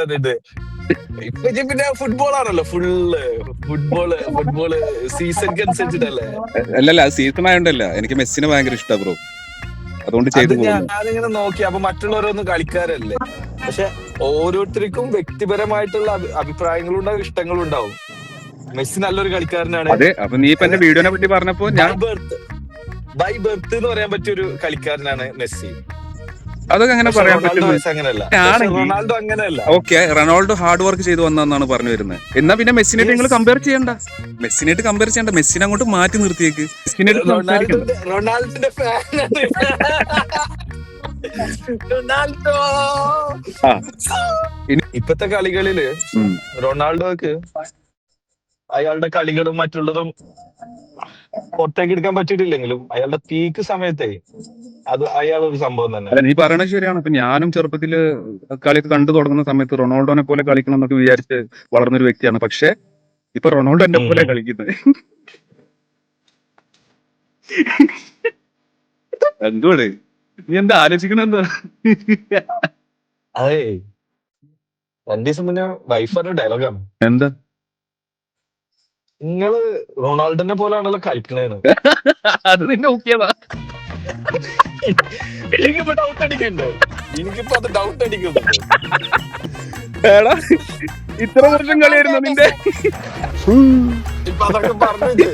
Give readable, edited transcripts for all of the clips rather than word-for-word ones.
ഇത് ഇപ്പൊ പിന്നെ ഫുട്ബോൾ ആണല്ലോ ഫുട്ബോള് സീസൺക്ക് അനുസരിച്ചിട്ടല്ലേ. അല്ലല്ല, അത് സീസൺ ആയോണ്ടല്ല, എനിക്ക് മെസ്സിനെ ഭയങ്കര ഇഷ്ടമാണ് ബ്രോ, അതുകൊണ്ട് അത് ചെയ്തു പോകുന്നു. ഞാനിങ്ങനെ നോക്കി, അപ്പൊ മറ്റുള്ളവരൊന്നും കളിക്കാരല്ലേ. പക്ഷെ ഓരോരുത്തർക്കും വ്യക്തിപരമായിട്ടുള്ള അഭിപ്രായങ്ങളും ഉണ്ടാവും, ഇഷ്ടങ്ങളും ഉണ്ടാവും. മെസ്സി നല്ലൊരു കളിക്കാരനാണ്. അതെ, അപ്പൊ നീ ഇപ്പൊ എന്റെ വീഡിയോനെ പറ്റി പറഞ്ഞപ്പോ ഞാൻ ബൈ ബർത്ത് എന്ന് പറയാൻ പറ്റിയ ഒരു കളിക്കാരനാണ് മെസ്സി. അതൊക്കെ അങ്ങനെ പക്ഷെ പറയാൻ റൊണാൾഡോ പറ്റും. വയസ്സ് അങ്ങനെയല്ല. റൊണാൾഡോ അങ്ങനെയല്ല. ഓക്കെ, റൊണാൾഡോ ഹാർഡ് വർക്ക് ചെയ്ത് വന്നതെന്നാണ് പറഞ്ഞു വരുന്നത്. എന്നാ പിന്നെ മെസ്സിനായിട്ട് നിങ്ങൾ കമ്പയർ ചെയ്യണ്ട, മെസ്സിനെ അങ്ങോട്ട് മാറ്റി നിർത്തിയേക്ക്. മെസ്സിനായിട്ട് സംസാരിക്കണ്ട. റൊണാൾഡോന്റെ ഫാനാണ് റൊണാൾഡോ. ഇപ്പത്തെ കളികളില് റൊണാൾഡോക്ക് അയാളുടെ കളികളും മറ്റുള്ളതും പുറത്തേക്ക് എടുക്കാൻ പറ്റിയിട്ടില്ലെങ്കിലും അയാളുടെ പീക്ക് സമയത്തെ അത് അയാളൊരു സംഭവം തന്നെ. അല്ല, നീ പറയണത് ശരിയാണ്. ഇപ്പൊ ഞാനും ചെറുപ്പത്തില് കളിയൊക്കെ കണ്ടു തുടങ്ങുന്ന സമയത്ത് റൊണാൾഡോനെ പോലെ കളിക്കണം എന്നൊക്കെ വിചാരിച്ച് വളർന്നൊരു വ്യക്തിയാണ്. പക്ഷെ ഇപ്പൊ റൊണാൾഡോ എന്നെ പോലെ കളിക്കുന്നത്. എന്തുവാണ് നീ എന്താ ആലോചിക്കണ? എന്താ അതെ, 2 ദിവസം മുന്നേ വൈഫ് പറഞ്ഞ ഡയലോഗാണ്, എന്താ നിങ്ങള് റൊണാൾഡോനെ പോലാണല്ലോ കളിക്കണേന്ന്. അത് നിന്നെ ഊക്കിയതാ? എനിക്കിപ്പോ ഡൗട്ട് അടിക്കുന്നുണ്ട്. എടാ, ഇത്ര വർഷം കളിയായിരുന്നു നിന്റെ. ഇപ്പൊ അതൊക്കെ പറഞ്ഞത്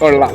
കൊള്ളാം.